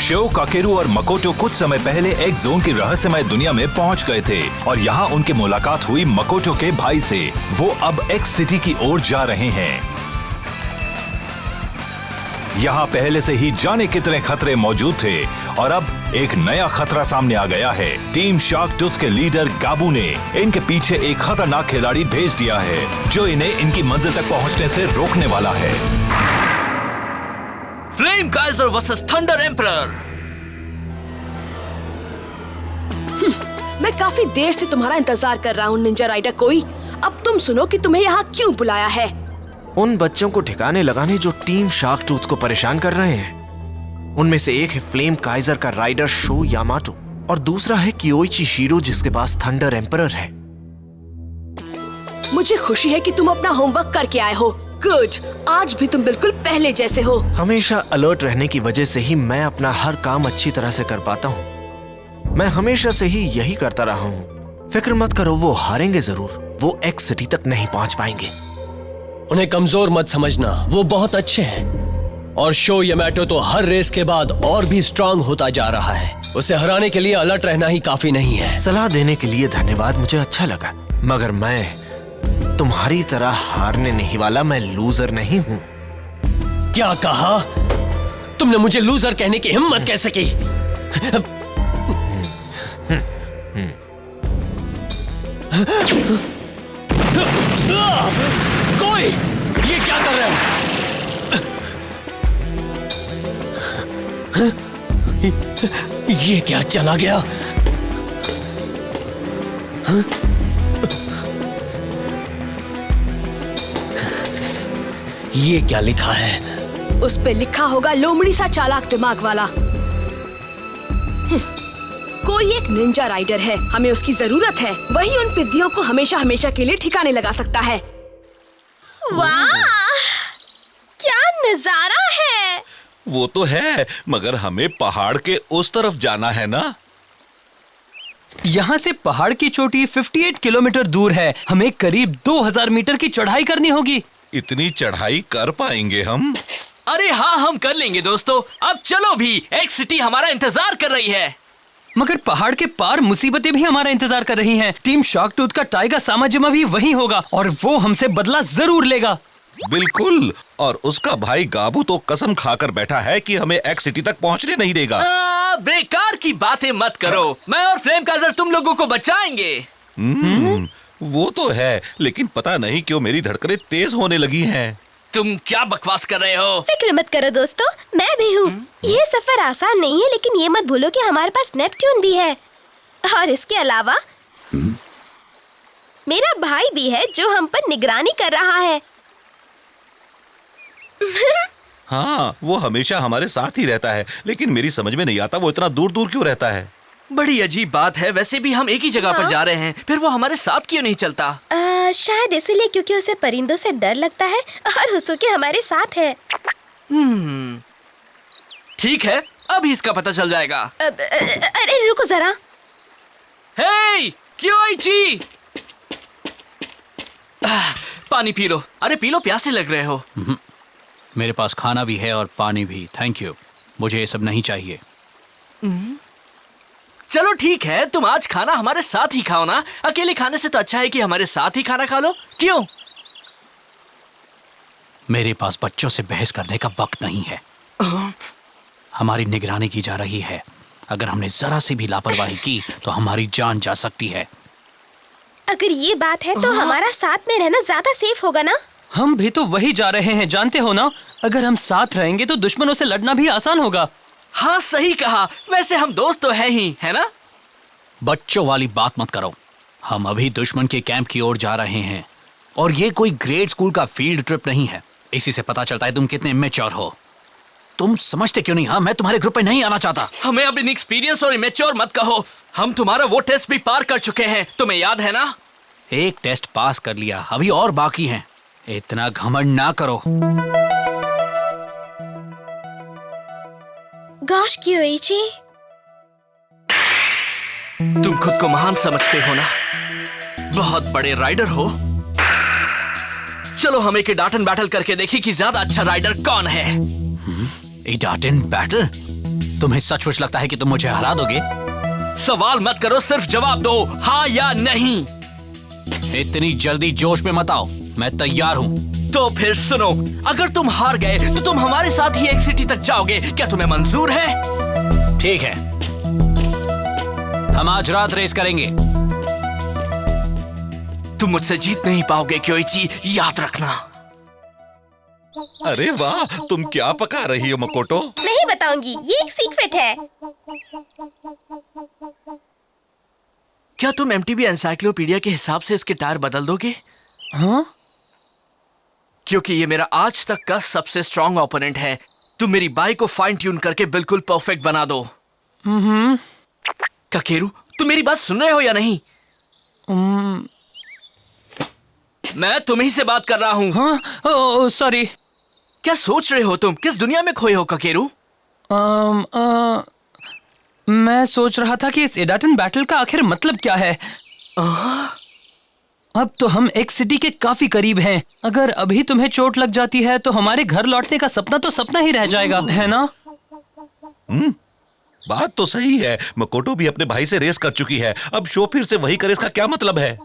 Show, काकेरू और मकोटो कुछ समय पहले एक्स जोन की रहस्यमय दुनिया में पहुंच गए थे और यहाँ उनकी मुलाकात हुई मकोटो के भाई से। वो अब एक्स सिटी की ओर जा रहे हैं। यहाँ पहले से ही जाने कितने खतरे मौजूद थे और अब एक नया खतरा सामने आ गया है। टीम शार्क टूथ के लीडर गाबू ने इनके पीछे एक खतरनाक खिलाड़ी भेज दिया है जो इन्हें इनकी मंजिल तक पहुंचने से रोकने वाला है। Flame Kaizer versus thunder emperor. मैं काफी देर से तुम्हारा इंतजार कर रहा हूँ निंजा राइडर कोई। अब तुम सुनो कि तुम्हें यहाँ क्यों बुलाया है। उन बच्चों को ठिकाने लगाने जो टीम शार्क टूथ को परेशान कर रहे हैं। उनमें से एक है फ्लेम काइजर का राइडर शो यामाटो और दूसरा है कियोइची शीरो जिसके पास थंडर एम्परर है। मुझे खुशी है कि तुम अपना होमवर्क करके आए हो। गुड, आज भी तुम बिल्कुल पहले जैसे हो। हमेशा अलर्ट रहने की वजह से ही मैं अपना हर काम अच्छी तरह से कर पाता हूँ। मैं हमेशा से ही यही करता रहा हूँ। फिक्र मत करो, वो हारेंगे जरूर। वो एक्स सिटी तक नहीं पहुँच पाएंगे। उन्हें कमजोर मत समझना, वो बहुत अच्छे हैं। और शो यामाटो तो हर रेस के बाद और भी स्ट्रांग होता जा रहा है। उसे हराने के लिए अलर्ट रहना ही काफी नहीं है। सलाह देने के लिए धन्यवाद, मुझे अच्छा लगा। मगर मैं तुम्हारी तरह हारने नहीं वाला। मैं लूजर नहीं हूँ। क्या कहा? तुमने मुझे लूजर कहने की हिम्मत कैसे की? कोई ये क्या कर रहा है? ये क्या चला गया? ये क्या लिखा है? उस पे लिखा होगा लोमड़ी सा चालाक दिमाग वाला। कोई एक निंजा राइडर है, हमें उसकी जरूरत है। वही उन पिद्दियों को हमेशा हमेशा के लिए ठिकाने लगा सकता है। वाह, क्या नजारा है। वो तो है, मगर हमें पहाड़ के उस तरफ जाना है ना। यहाँ से पहाड़ की चोटी 58 किलोमीटर दूर है। हमें करीब 2000 मीटर की चढ़ाई करनी होगी। इतनी चढ़ाई कर पाएंगे हम? अरे हाँ, हम कर लेंगे दोस्तों। अब चलो भी, एक्स सिटी हमारा इंतजार कर रही है। मगर पहाड़ के पार मुसीबतें भी हमारा इंतजार कर रही हैं। टीम शार्क टूथ का टाइगर सामाजिमा भी वहीं होगा और वो हमसे बदला जरूर लेगा। बिल्कुल, और उसका भाई गाबू तो कसम खाकर बैठा है कि हमें एक्स सिटी तक पहुंचने नहीं देगा। बेकार की बातें मत करो। मैं और फ्लेम काइजर तुम लोगों को बचाएंगे। वो तो है, लेकिन पता नहीं क्यों मेरी धड़कनें तेज होने लगी हैं। तुम क्या बकवास कर रहे हो? फिक्र मत करो दोस्तों, मैं भी हूँ। ये सफर आसान नहीं है, लेकिन ये मत भूलो कि हमारे पास नेपच्यून भी है। और इसके अलावा मेरा भाई भी है जो हम पर निगरानी कर रहा है। हाँ, वो हमेशा हमारे साथ ही रहता है, लेकिन मेरी समझ में नहीं आता वो इतना दूर दूर क्यों रहता है। बड़ी अजीब बात है। वैसे भी हम एक ही जगह पर जा रहे हैं, फिर वो हमारे साथ क्यों नहीं चलता? शायद इसलिए क्योंकि उसे परिंदों से डर लगता है और हुसुके हमारे साथ है। ठीक है, अभी इसका पता चल जाएगा। अरे रुको जरा। हे कियोइची, पानी पी लो। अरे पी लो, प्यासे लग रहे हो। मेरे पास खाना भी है और पानी भी, थैंक यू। मुझे ये सब नहीं चाहिए। चलो ठीक है, तुम आज खाना हमारे साथ ही खाओ ना। अकेले खाने से तो अच्छा है कि हमारे साथ ही खाना खा लो। क्यों? मेरे पास बच्चों से बहस करने का वक्त नहीं है। हमारी निगरानी की जा रही है। अगर हमने जरा सी भी लापरवाही की तो हमारी जान जा सकती है। अगर ये बात है तो हमारा साथ में रहना ज्यादा सेफ होगा ना। हम भी तो वही जा रहे हैं, जानते हो ना। अगर हम साथ रहेंगे तो दुश्मनों से लड़ना भी आसान होगा। हाँ सही कहा। वैसे हम दोस्त तो हैं ही, है ना? बच्चों वाली बात मत करो। हम अभी दुश्मन के कैंप की ओर जा रहे हैं और ये कोई ग्रेड स्कूल का फील्ड ट्रिप नहीं है। इसी से पता चलता है तुम कितने इमेच्योर हो। तुम समझते क्यों नहीं? हाँ, मैं तुम्हारे ग्रुप में नहीं आना चाहता। हमें अब इनएक्सपीरियंस और इमेच्योर मत कहो। हम तुम्हारा वो टेस्ट भी पार कर चुके हैं, तुम्हें याद है ना? एक टेस्ट पास कर लिया, अभी और बाकी हैं। इतना घमंड ना करो। गॉश कियोइची, तुम खुद को महान समझते हो ना? बहुत बड़े राइडर हो। चलो हम एक डाटन बैटल करके देखें कि ज्यादा अच्छा राइडर कौन है। इडाटन बैटल? तुम्हें सचमुच लगता है कि तुम मुझे हरा दोगे? सवाल मत करो, सिर्फ जवाब दो, हाँ या नहीं। इतनी जल्दी जोश में मत आओ, मैं तैयार हूँ। तो फिर सुनो, अगर तुम हार गए तो तुम हमारे साथ ही एक्स-सिटी तक जाओगे। क्या तुम्हें मंजूर है? ठीक है, हम आज रात रेस करेंगे। तुम मुझसे जीत नहीं पाओगे क्योइची, याद रखना। अरे वाह, तुम क्या पका रही हो मकोटो? नहीं बताऊंगी, ये एक सीक्रेट है। क्या तुम एमटीबी एनसाइक्लोपीडिया के हिसाब से इसके टायर बदल दोगे? हाँ? क्योंकि ये मेरा आज तक का सबसे स्ट्रॉन्ग ओपोनेंट है। तुम मेरी बाइक को फाइन ट्यून करके बिल्कुल परफेक्ट बना दो। ककेरू, तुम मेरी बात सुन रहे हो या नहीं? मैं तुम्ही से बात कर रहा हूँ। हाँ? सॉरी। क्या सोच रहे हो तुम? किस दुनिया में खोए हो ककेरू? मैं सोच रहा था कि इस इडाटन बैटल का आखिर मतलब क्या है। अब तो हम एक्स-सिटी के काफी करीब हैं। अगर अभी तुम्हें चोट लग जाती है तो हमारे घर लौटने का सपना तो सपना ही रह जाएगा, है ना? बात तो सही है। मकोटो भी अपने भाई से रेस कर चुकी है, अब शो फिर से वही करे, इसका क्या मतलब है?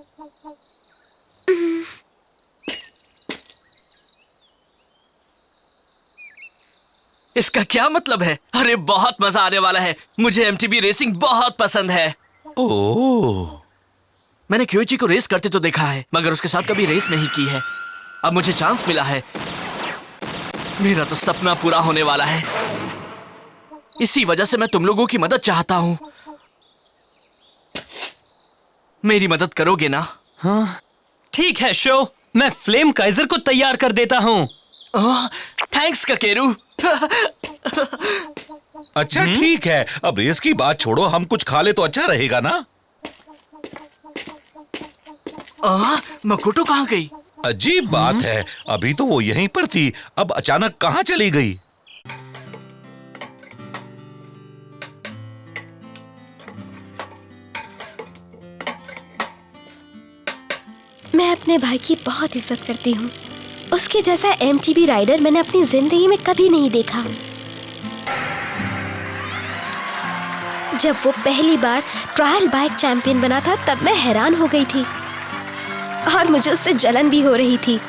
इसका क्या मतलब है? अरे बहुत मजा आने वाला है। मुझे एमटीबी रेसिंग बहुत पसंद है। ओह, मैंने क्योइची को रेस करते तो देखा है, मगर उसके साथ कभी रेस नहीं की है। अब मुझे चांस मिला है। मेरा तो सपना पूरा होने वाला है। इसी वजह से मैं तुम लोगों की मदद चाहता हूं। मेरी मदद करोगे ना? हाँ, ठीक है शो, मैं फ्लेम काइजर को तैयार कर देता हूँ। थैंक्स ककेरू। अच्छा ठीक है, अब रेस की बात छोड़ो, हम कुछ खा ले तो अच्छा रहेगा ना? मकोटो कहाँ गई? अजीब बात है, अभी तो वो यहीं पर थी, अब अचानक कहाँ चली गई? मैं अपने भाई की बहुत इज्जत करती हूँ। उसके जैसा एमटीबी राइडर मैंने अपनी जिंदगी में कभी नहीं देखा। जब वो पहली बार ट्रायल बाइक चैंपियन बना था तब मैं हैरान हो गई थी और मुझे उससे जलन भी हो रही थी।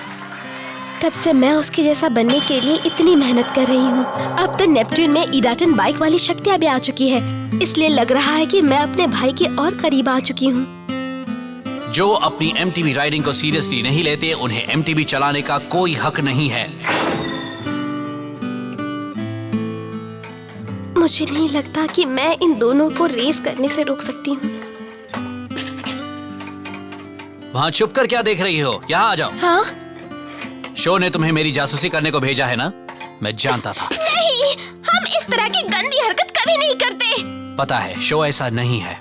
तब से मैं उसके जैसा बनने के लिए इतनी मेहनत कर रही हूँ। अब तो नेपट्यून में इडाटन बाइक वाली शक्तियाँ भी आ चुकी है, इसलिए लग रहा है कि मैं अपने भाई के और करीब आ चुकी हूँ। जो अपनी एमटीबी राइडिंग को सीरियसली नहीं लेते, उन्हें एमटीबी चलाने का कोई हक नहीं है। मुझे नहीं लगता कि मैं इन दोनों को रेस करने से रोक सकती हूँ। वहाँ छुप कर क्या देख रही हो? यहाँ आ जाओ। हाँ? शो ने तुम्हें मेरी जासूसी करने को भेजा है ना? मैं जानता था। नहीं, हम इस तरह की गंदी हरकत कभी नहीं करते। पता है, शो ऐसा नहीं है।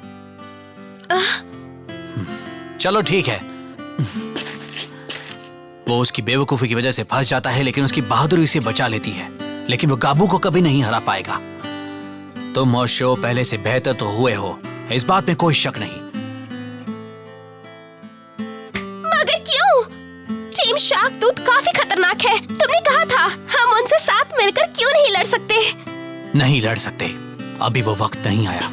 चलो ठीक है। वो उसकी बेवकूफी की वजह से फंस जाता है, लेकिन उसकी बहादुरी उसे बचा लेती है। लेकिन वो गाबू को कभी नहीं हरा पाएगा। तुम और शो पहले से बेहतर तो हुए हो, इस बात में कोई शक नहीं। मगर क्यों? टीम शार्क टूथ काफी खतरनाक है। तुमने कहा था हम उनसे साथ मिलकर क्यों नहीं लड़ सकते? नहीं लड़ सकते, अभी वो वक्त नहीं आया।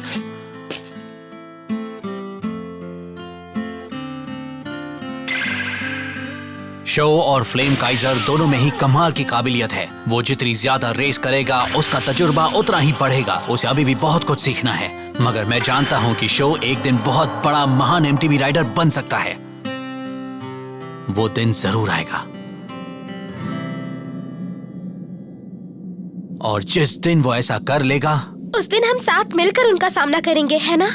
शो और फ्लेम काइजर दोनों में ही कमाल की काबिलियत है। वो जितनी ज्यादा रेस करेगा उसका तजुर्बा उतना ही बढ़ेगा। उसे अभी भी बहुत कुछ सीखना है, मगर मैं जानता हूं कि शो एक दिन बहुत बड़ा महान एमटीबी राइडर बन सकता है। वो दिन जरूर आएगा, और जिस दिन वो ऐसा कर लेगा उस दिन हम साथ मिलकर उनका सामना करेंगे, है ना?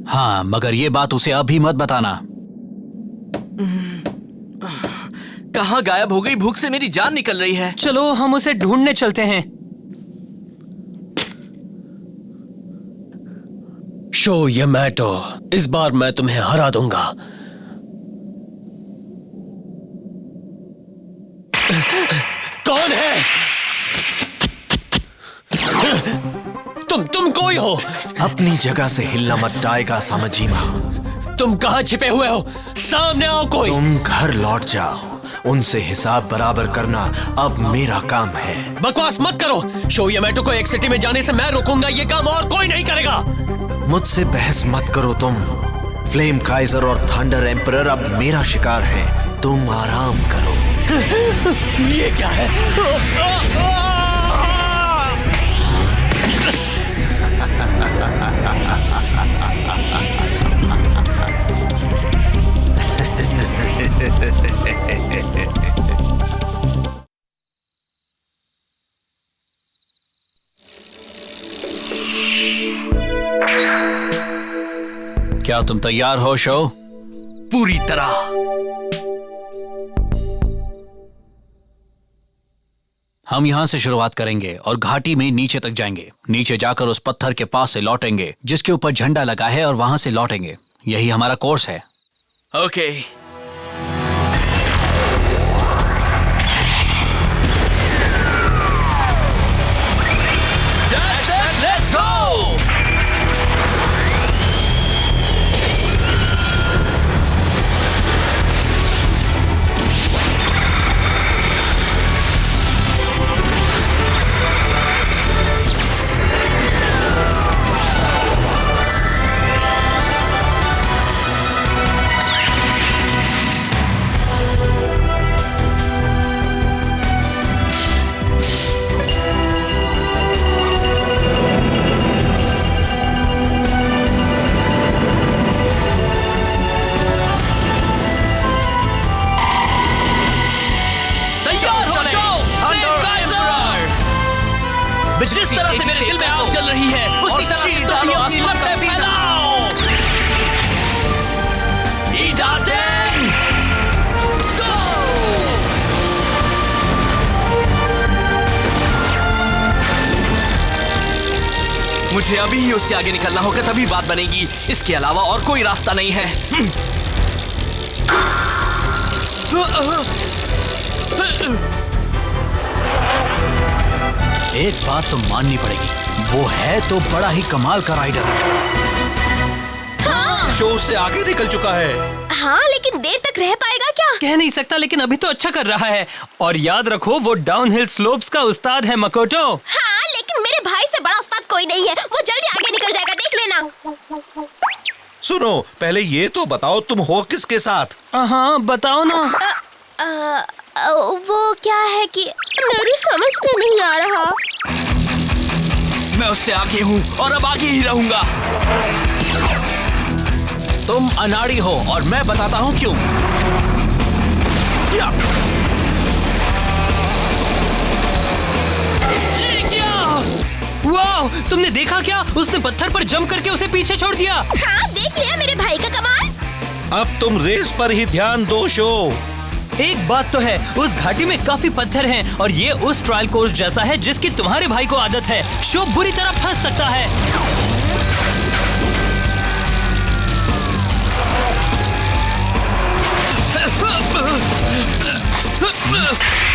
हाँ, मगर ये बात उसे अभी मत बताना। कहाँ गायब हो गई? भूख से मेरी जान निकल रही है। चलो हम उसे ढूंढने चलते हैं। शो यामाटो, इस बार मैं तुम्हें हरा दूंगा। कौन है? तुम कोई हो? अपनी जगह से हिलना मत टाइगा सामाजिमा। तुम कहाँ छिपे हुए हो? सामने आओ कोई। तुम घर लौट जाओ उनसे हिसाब बराबर करना अब मेरा काम है। बकवास मत करो। शो यामाटो को एक सिटी में जाने से मैं रोकूंगा, ये काम और कोई नहीं करेगा। मुझसे बहस मत करो तुम। फ्लेम काइजर और थंडर एम्परर अब मेरा शिकार है, तुम आराम करो। ये क्या है? क्या तुम तैयार हो शो? पूरी तरह। हम यहां से शुरुआत करेंगे और घाटी में नीचे तक जाएंगे। नीचे जाकर उस पत्थर के पास से लौटेंगे जिसके ऊपर झंडा लगा है और वहां से लौटेंगे। यही हमारा कोर्स है। ओके। Let's go. जिस तरह से मेरे दिल में आग जल रही है उसी तरह से तुम भी अपनी लपटें फैलाओ। ईडाटेन गो। मुझे अभी ही उससे आगे निकलना होगा, तभी बात बनेगी। इसके अलावा और कोई रास्ता नहीं है। एक बात तो माननी पड़ेगी, वो है तो बड़ा ही कमाल का राइडर। शो से आगे निकल चुका है। हाँ, लेकिन देर तक रह पाएगा क्या? कह नहीं सकता, लेकिन अभी तो अच्छा कर रहा है। और याद रखो, वो डाउनहिल स्लोप्स का उस्ताद है मकोटो। हाँ, लेकिन मेरे भाई से बड़ा उस्ताद कोई नहीं है। वो जल्दी आगे निकल जाएगा, देख लेना। सुनो, पहले ये तो बताओ तुम हो किसके साथ? हाँ, बताओ ना। वो क्या है कि मेरी समझ में नहीं आ रहा। मैं उससे आगे हूँ और अब आगे ही रहूंगा। तुम अनाड़ी हो और मैं बताता हूँ क्यों। ये क्या? वाह, तुमने देखा क्या? उसने पत्थर पर जंप करके उसे पीछे छोड़ दिया। हाँ, देख लिया मेरे भाई का कमाल। अब तुम रेस पर ही ध्यान दो शो। एक बात तो है, उस घाटी में काफी पत्थर हैं और ये उस ट्रायल कोर्स जैसा है जिसकी तुम्हारे भाई को आदत है। शो बुरी तरह फंस सकता है।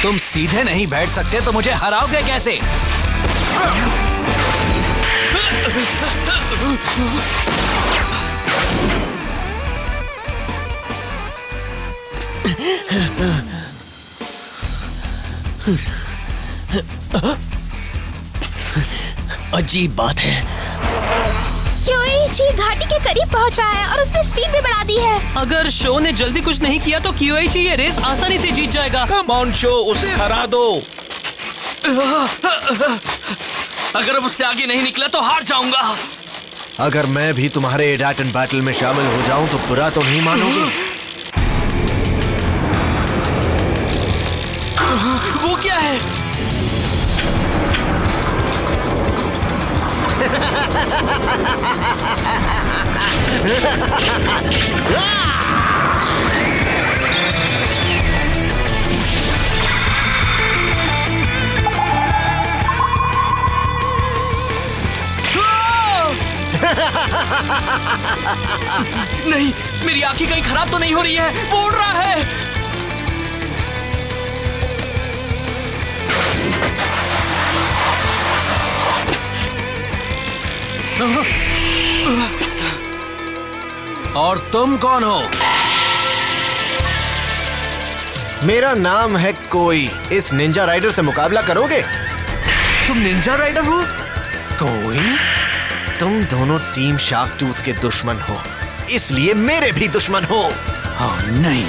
तुम सीधे नहीं बैठ सकते तो मुझे हराओगे कैसे? अजीब बात है। क्योइची घाटी के करीब पहुंच रहा है और उसने स्पीड भी बढ़ा दी है। अगर शो ने जल्दी कुछ नहीं किया तो क्योइची ये रेस आसानी से जीत जाएगा। कम ऑन शो, उसे हरा दो। अगर अब उससे आगे नहीं निकला तो हार जाऊंगा। अगर मैं भी तुम्हारे एडाटन बैटल में शामिल हो जाऊं तो बुरा तो नहीं मानोगे? वो क्या है? नहीं, मेरी आंखें कहीं खराब तो नहीं हो रही है। वो उड़ रहा है। और तुम कौन हो? मेरा नाम है कोई। इस निंजा राइडर से मुकाबला करोगे? तुम निंजा राइडर हो? कोई? तुम दोनों टीम शार्क टूथ के दुश्मन हो, इसलिए मेरे भी दुश्मन हो। ओह नहीं।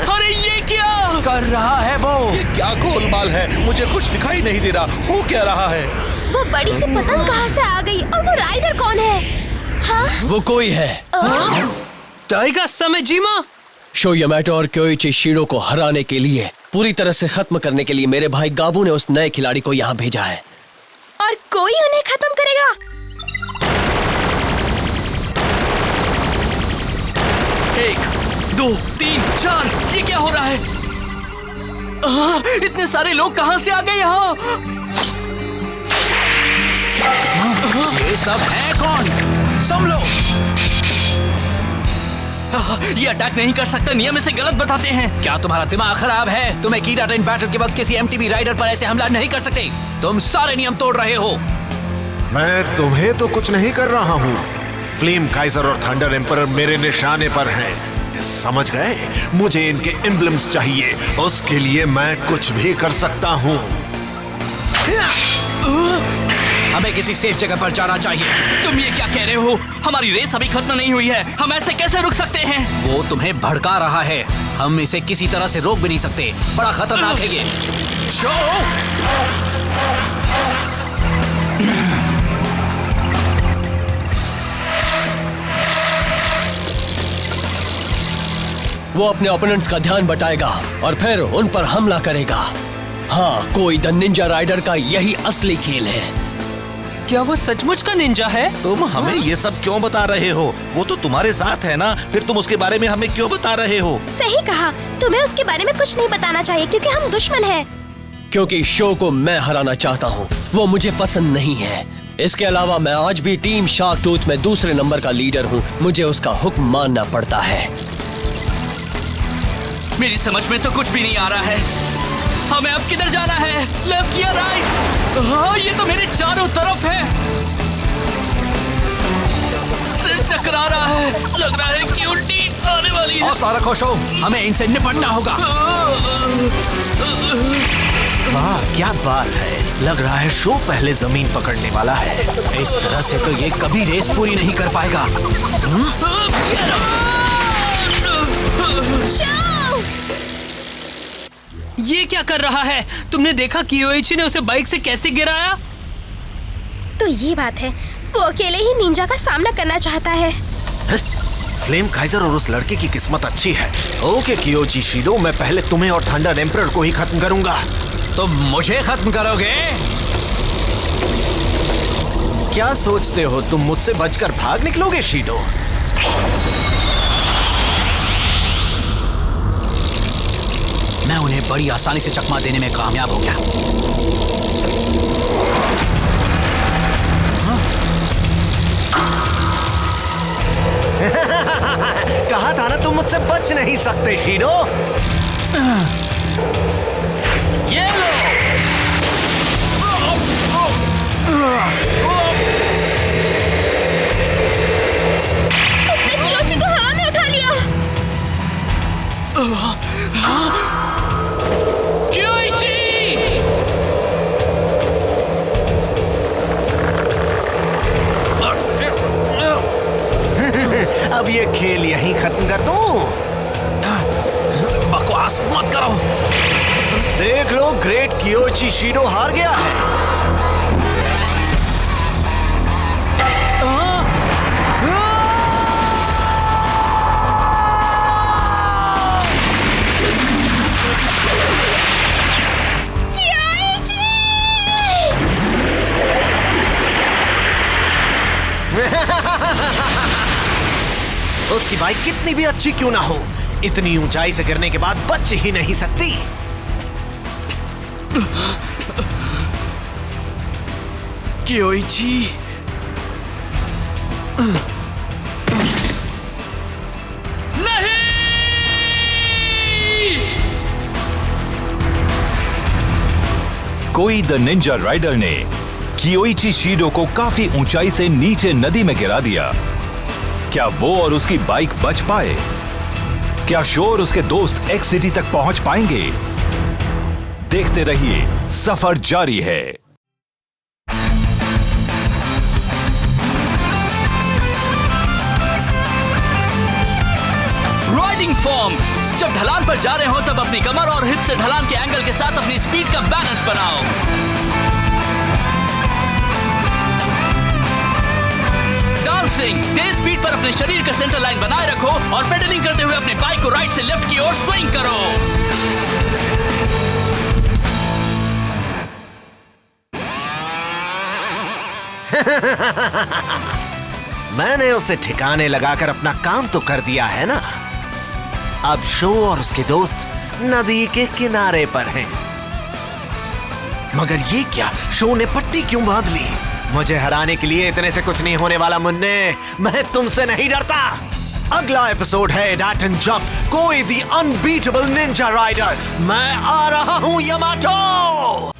अरे ये क्या कर रहा है वो? ये क्या गोलमाल है? मुझे कुछ दिखाई नहीं दे रहा। हो क्या रहा है? वो बड़ी सी पतंग कहाँ से आ गई और वो राइडर कौन है? हाँ? वो कोई है। टाइगा सामाजिमा। शो यामाटो और क्योइची शीरो को हराने के लिए, पूरी तरह से खत्म करने के लिए मेरे भाई गाबू ने उस नए खिलाड़ी को यहाँ भेजा है। और कोई उन्हें खत्म करेगा? 1, 2, 3, 4। ये क्या हो रहा है? इतने सारे लोग कहाँ से आ गए यहाँ? ये सब है कौन? संभलो। ये अटैक नहीं कर सकता, नियम इसे गलत बताते हैं। क्या तुम्हारा दिमाग खराब है? तुम एक ईडा ट्रेन बैटल के वक्त किसी एमटीबी राइडर पर ऐसे हमला नहीं कर सकते। तुम सारे नियम तोड़ रहे हो। मैं तुम्हें तो कुछ नहीं कर रहा हूँ। फ्लेम काइजर और थंडर एम्परर मेरे निशाने पर हैं। समझ गए? मुझे इनके एम्ब्लम्स चाहिए, उसके लिए मैं कुछ भी कर सकता हूँ। हमें किसी सेफ जगह पर जाना चाहिए। तुम ये क्या कह रहे हो? हमारी रेस अभी खत्म नहीं हुई है, हम ऐसे कैसे रुक सकते हैं? वो तुम्हें भड़का रहा है। हम इसे किसी तरह से रोक भी नहीं सकते। बड़ा खतरनाक है ये। शो! वो अपने ओपोनेंट्स का ध्यान बटाएगा और फिर उन पर हमला करेगा। हाँ, कोई द निंजा राइडर का यही असली खेल है। क्या वो सचमुच का निंजा है? तुम हमें ये सब क्यों बता रहे हो? वो तो तुम्हारे साथ है ना, फिर तुम उसके बारे में हमें क्यों बता रहे हो? सही कहा, तुम्हें उसके बारे में कुछ नहीं बताना चाहिए क्योंकि हम दुश्मन हैं। क्योंकि शो को मैं हराना चाहता हूँ, वो मुझे पसंद नहीं है। इसके अलावा मैं आज भी टीम शार्क टूथ में दूसरे नंबर का लीडर हूँ। मुझे उसका हुक्म मानना पड़ता है। मेरी समझ में तो कुछ भी नहीं आ रहा है। हमें अब किधर जाना है? लेफ्ट या राइट? हाँ, ये तो मेरे चारों तरफ है। सिर चकरा रहा है, लग रहा है कि उल्टी आने वाली है। हौसला रखो शो, हमें इनसे निपटना होगा। वाह, क्या बात है। लग रहा है शो पहले जमीन पकड़ने वाला है। इस तरह से तो ये कभी रेस पूरी नहीं कर पाएगा। ये क्या कर रहा है? तुमने देखा कियोइची ने उसे बाइक से कैसे गिराया? तो ये बात है, वो अकेले ही निंजा का सामना करना चाहता है। फ्लेम काइजर और उस लड़के की किस्मत अच्छी है। ओके कियोची शीरो, मैं पहले तुम्हें और थंडर एम्परर को ही खत्म करूंगा। तुम मुझे खत्म करोगे? क्या सोचते हो तुम मुझसे बचकर भाग निकलोगे शीरो? मैं उन्हें बड़ी आसानी से चकमा देने में कामयाब हो गया। कहा था ना तुम मुझसे बच नहीं सकते शीरो। ये लो। उसने कियोची को हवा में उठा लिया। अब ये खेल यहीं खत्म कर दूं? बकवास मत करो। देख लो, ग्रेट कियोची शीरो हार गया है। उसकी बाइक कितनी भी अच्छी क्यों ना हो, इतनी ऊंचाई से गिरने के बाद बच ही नहीं सकती। कियोइची, नहीं! कोई द निंजा राइडर ने कियोइची शीडो को काफी ऊंचाई से नीचे नदी में गिरा दिया। क्या वो और उसकी बाइक बच पाए? क्या शो और उसके दोस्त एक्स सिटी तक पहुंच पाएंगे? देखते रहिए, सफर जारी है। Riding form. जब ढलान पर जा रहे हो तब अपनी कमर और हिप से ढलान के एंगल के साथ अपनी स्पीड का बैलेंस बनाओ। डांसिंग। तेज स्पीड पर अपने शरीर का सेंटर लाइन बनाए रखो और पेडलिंग करते हुए अपनी बाइक को राइट से लेफ्ट की ओर स्विंग करो। मैंने उसे ठिकाने लगाकर अपना काम तो कर दिया है ना। अब शो और उसके दोस्त नदी के किनारे पर हैं। मगर ये क्या, शो ने पट्टी क्यों बांध ली? मुझे हराने के लिए इतने से कुछ नहीं होने वाला मुन्ने, मैं तुमसे नहीं डरता। अगला एपिसोड है डैट एंड जंप, कोई द अनबीटेबल निंजा राइडर। मैं आ रहा हूं यामाटो।